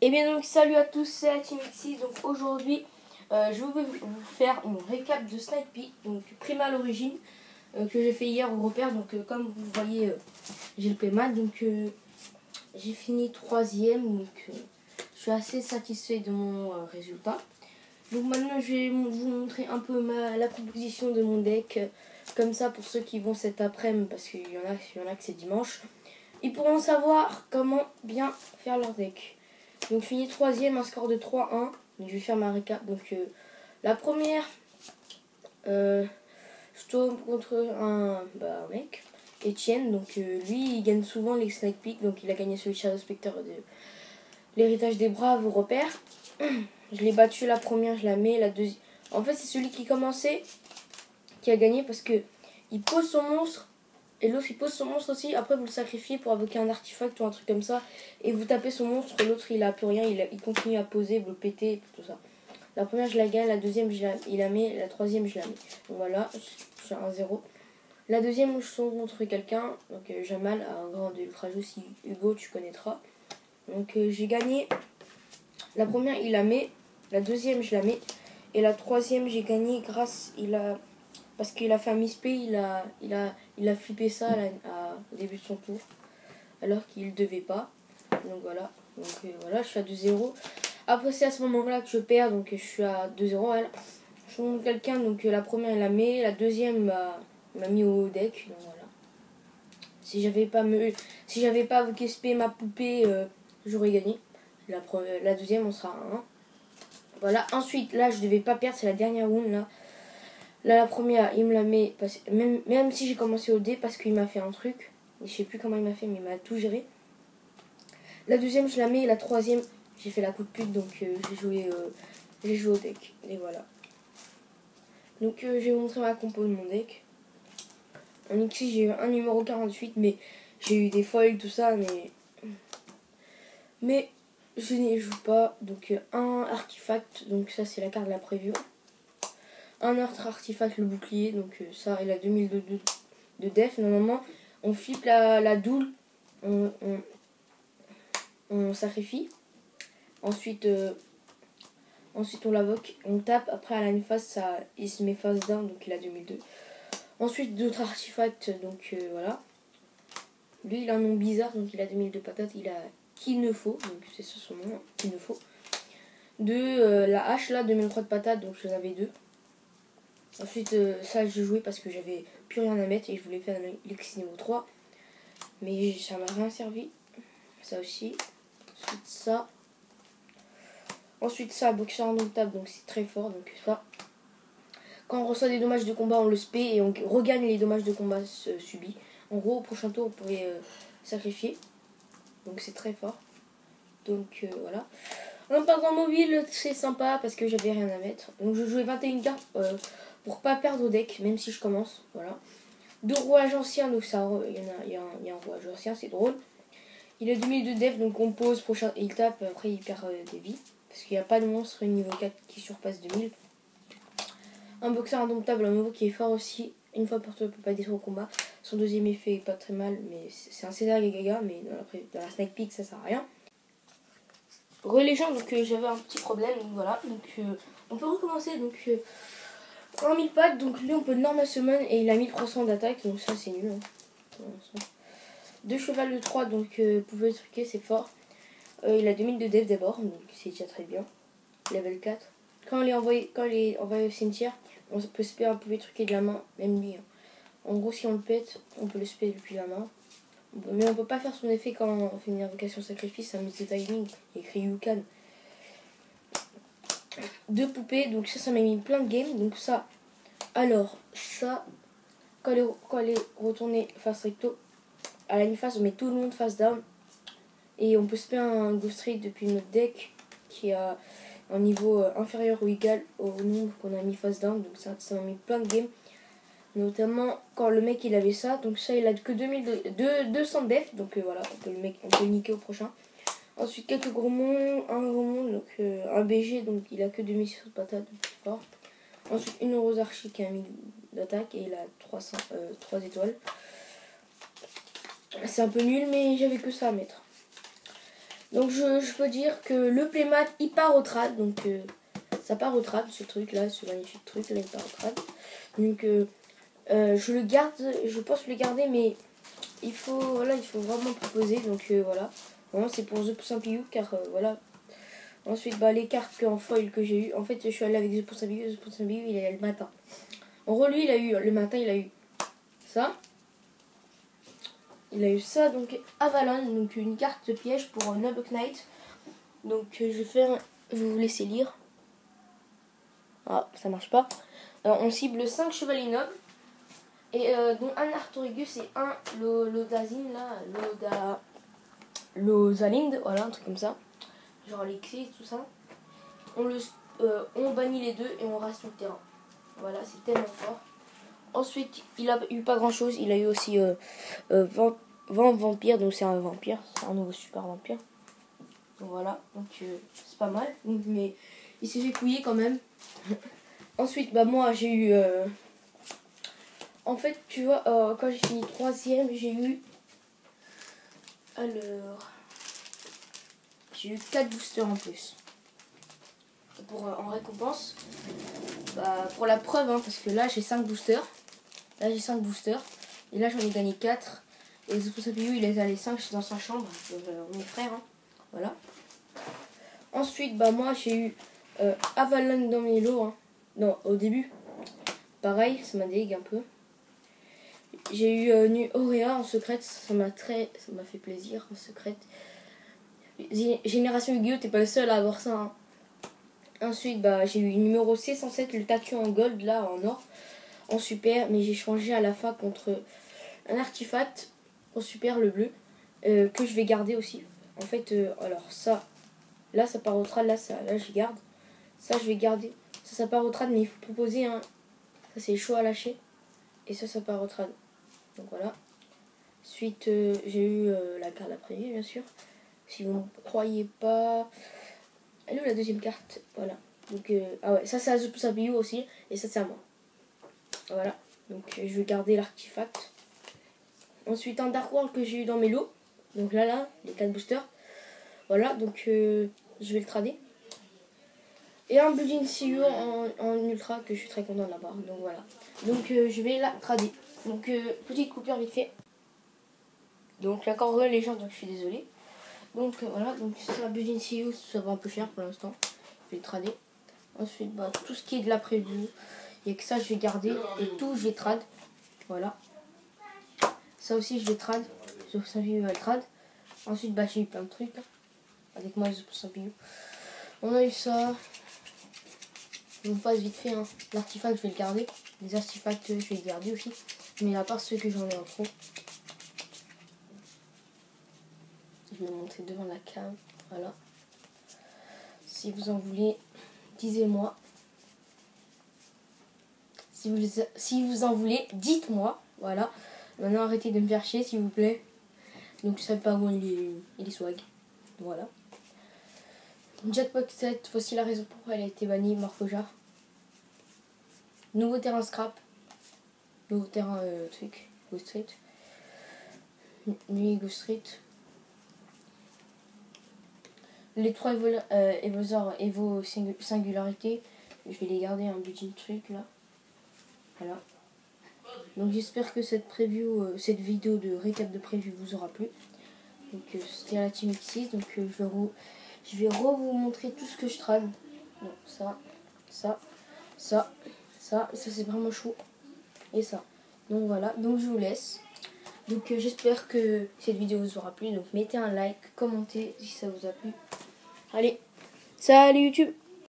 Et bien donc salut à tous, c'est Atimixi. Donc aujourd'hui je vais vous faire une récap de Snipe Peek, donc prima à l'origine, que j'ai fait hier au repère. Donc comme vous voyez j'ai le PMA, donc j'ai fini troisième, donc je suis assez satisfait de mon résultat. Donc maintenant je vais vous montrer un peu la composition de mon deck, comme ça pour ceux qui vont cet après-midi, parce qu'il y en a que c'est dimanche, ils pourront savoir comment bien faire leur deck. Donc je finis troisième, un score de 3-1. Je vais faire ma récap. Donc la première, je tombe contre un mec, Etienne. Donc lui, il gagne souvent les Snipe Peek. Donc il a gagné celui de Shadow Spectre de l'héritage des braves au repère. Je l'ai battu la première, je la mets. La deuxième. En fait, c'est celui qui commençait qui a gagné parce que il pose son monstre. Et l'autre il pose son monstre aussi, après vous le sacrifiez pour invoquer un artefact ou un truc comme ça. Et vous tapez son monstre, l'autre il a plus rien, il continue à poser, vous le pétez, tout ça. La première je la gagne, la deuxième il la met, la troisième je la mets. Donc voilà, je suis à 1-0. La deuxième je tombe contre quelqu'un, donc Jamal, un grand de l'ultra jeu, si Hugo tu connaîtras. Donc j'ai gagné. La première il la met, la deuxième je la mets. Et la troisième j'ai gagné grâce, parce qu'il a fait un misplay, il a flippé ça au début de son tour, alors qu'il ne devait pas. Donc voilà, voilà, je suis à 2-0. Après c'est à ce moment-là que je perds, donc je suis à 2-0. Voilà. Je tombe quelqu'un, donc la première elle la met, la deuxième m'a mis au deck. Donc voilà. Si j'avais pas invoqué SP ma poupée, j'aurais gagné. La deuxième on sera à 1. Voilà, ensuite là je devais pas perdre, c'est la dernière round là. Là, la première, il me la met, même si j'ai commencé au dé, parce qu'il m'a fait un truc. Je sais plus comment il m'a fait, mais il m'a tout géré. La deuxième, je la mets. Et la troisième, j'ai fait la coup de pute, donc j'ai joué au deck. Et voilà. Donc, je vais vous montrer ma compo de mon deck. En Xyz, j'ai eu un numéro 48, mais j'ai eu des foils, tout ça, mais je n'y joue pas. Donc, un artefact, donc ça, c'est la carte de la preview. Un autre artefact, le bouclier, donc ça, il a 2000 de def. Normalement, on flippe la doule, on sacrifie. Ensuite, on l'invoque, on tape. Après, à la une phase, il se met face down, donc il a 2002. Ensuite, d'autres artefacts, donc voilà. Lui, il a un nom bizarre, donc il a 2002 patates. Il a qu'il ne faut, donc c'est ça son nom, qu'il ne faut. La hache là, 2003 de patates, donc j'en avais deux. Ensuite, ça j'ai joué parce que j'avais plus rien à mettre et je voulais faire l'X niveau 3. Mais ça m'a rien servi. Ça aussi. Ensuite ça. Ensuite ça, boxeur indomptable, donc c'est très fort. Donc ça. Quand on reçoit des dommages de combat, on le spé et on regagne les dommages de combat subis. En gros, au prochain tour, on pourrait sacrifier. Donc c'est très fort. Donc voilà. Un pingouin mobile, c'est sympa parce que j'avais rien à mettre. Donc je jouais 21 cartes pour pas perdre au deck, même si je commence. Voilà. Deux rouages anciens, donc ça, il y a un rouage ancien, c'est drôle. Il a 2000 de def, donc on pose, prochain, et il tape, après il perd des vies. Parce qu'il n'y a pas de monstre niveau 4 qui surpasse 2000. Un boxeur indomptable, un nouveau qui est fort aussi. Une fois pour toi, il peut pas détruire au combat. Son deuxième effet est pas très mal, mais c'est un César Gaga, mais dans la Snipe Peek ça sert à rien. Relégend, donc j'avais un petit problème, donc voilà. Donc on peut recommencer, donc un 1000 pattes, donc lui on peut normal summon et il a 1300 d'attaque, donc ça c'est nul. Hein. Deux cheval de 3, donc vous pouvez truquer, c'est fort. Il a 2000 de def d'abord, donc c'est déjà très bien. Level 4. Quand il est envoyé au cimetière, on peut spé, on pouvait truquer de la main, même lui. Hein. En gros, si on le pète, on peut le spé depuis la main. Mais on peut pas faire son effet quand on fait une invocation sacrifice, ça met the timing. Il y a écrit Yukan. Deux poupées, donc ça m'a mis plein de games. Donc ça, alors, ça, quand elle est retournée face recto, à la mi-face, on met tout le monde face down. Et on peut se faire un Ghost Raid depuis notre deck qui a un niveau inférieur ou égal au nombre qu'on a mis face down. Donc ça m'a mis plein de games. Notamment quand le mec il avait ça. Donc ça il a que 200 def. Donc voilà, on peut le niquer au prochain. Ensuite quelques gros monts, un gros mont, donc un BG, donc il a que 2600 de patates, donc c'est fort. Ensuite une rose archi qui a 1000 d'attaque et il a 3 étoiles. C'est un peu nul mais j'avais que ça à mettre. Donc je peux dire que le playmat il part au trad. Donc ça part au trad ce truc là, ce magnifique truc là il part au trad. Donc je le garde, je pense le garder mais il faut vraiment proposer. Donc voilà. Vraiment c'est pour The Poussin Pillou car voilà. Ensuite bah, les cartes en foil que j'ai eu. En fait je suis allée avec The Poussin Pillou. The Poussin Pillou il est le matin. En gros lui il a eu le matin il a eu ça. Il a eu ça, donc Avalon, donc une carte piège pour Noble Knight. Donc je vais faire, je vais vous laisser lire. Ah, ça marche pas. On cible 5 chevaliers nobles. Et dont un Artorigus et un Lodazine, là, Lozalind, voilà, un truc comme ça. Genre Alexis et tout ça. On bannit les deux et on reste sur le terrain. Voilà, c'est tellement fort. Ensuite, il a eu pas grand chose. Il a eu aussi Vent Vampire, donc c'est un vampire, c'est un nouveau super vampire. Donc voilà, donc c'est pas mal. Donc, mais il s'est fait couiller quand même. Ensuite, bah moi j'ai eu. En fait, tu vois, quand j'ai fini 3ème, j'ai eu. Alors. J'ai eu 4 boosters en plus. En récompense. Bah, pour la preuve, hein, parce que là j'ai 5 boosters. Là j'ai 5 boosters. Et là j'en ai gagné 4. Et Zoposapiou il est allé 5 dans sa chambre. Mes frères, hein. Voilà. Ensuite, bah moi j'ai eu Avalon dans mes lots. Hein. Non, au début. Pareil, ça m'a dégueu un peu. J'ai eu Nu Aurea en secrète. Ça m'a fait plaisir en secrète. Génération Yu-Gi-Oh! T'es pas le seul à avoir ça. Hein. Ensuite, bah j'ai eu numéro C107, le tachyon en gold, là, en or. En super, mais j'ai changé à la fin contre un artefact en super, le bleu. Que je vais garder aussi. En fait, alors ça, là ça part au trad, là je garde. Ça je vais garder. Ça part au trad, mais il faut proposer un. Ça c'est chaud à lâcher. Et ça part au trad. Donc voilà. Ensuite, j'ai eu la carte après-midi, bien sûr. Si vous ne croyez pas. Elle est où la deuxième carte? Voilà. Donc, ah ouais, ça c'est à Zopusabiu aussi. Et ça c'est à moi. Voilà. Donc je vais garder l'artefact. Ensuite, un Dark World que j'ai eu dans mes lots. Donc là, les 4 boosters. Voilà, donc je vais le trader. Et un Building CEO en ultra que je suis très content d'avoir. Donc voilà. Donc je vais la trader. Donc petite coupure vite fait. Donc la corde légende, donc je suis désolée. Donc voilà, donc ça Building CEO ça va un peu cher pour l'instant. Je vais le trader. Ensuite bah, tout ce qui est de la preview. Il n'y a que ça je vais garder. Et tout je vais trad. Voilà. Ça aussi je vais trad. Sauf ça je vais le trad. Ensuite bah j'ai eu plein de trucs. Hein. Avec moi je peux on a eu ça. On passe vite fait, hein. L'artefact je vais le garder. Les artefacts je vais les garder aussi. Mais à part ceux que j'en ai en trop. Je vais monter devant la cave. Voilà. Si vous en voulez, disez-moi. Si vous en voulez, dites-moi. Voilà. Maintenant arrêtez de me faire chier s'il vous plaît. Donc je sais pas où il est swag. Voilà. Jackpot 7, voici la raison pourquoi elle a été bannie, Morphoja. Nouveau terrain scrap. Nouveau terrain truc. Go Street. Nuit Go Street. Les 3 Evo Singularité. Je vais les garder un budget truc là. Voilà. Donc j'espère que cette vidéo de récap de preview vous aura plu. Donc c'était la Team X6. Donc je vais vous montrer tout ce que je trade. Donc ça c'est vraiment chaud. Et ça. Donc voilà, donc je vous laisse. Donc j'espère que cette vidéo vous aura plu. Donc mettez un like, commentez si ça vous a plu. Allez, salut YouTube!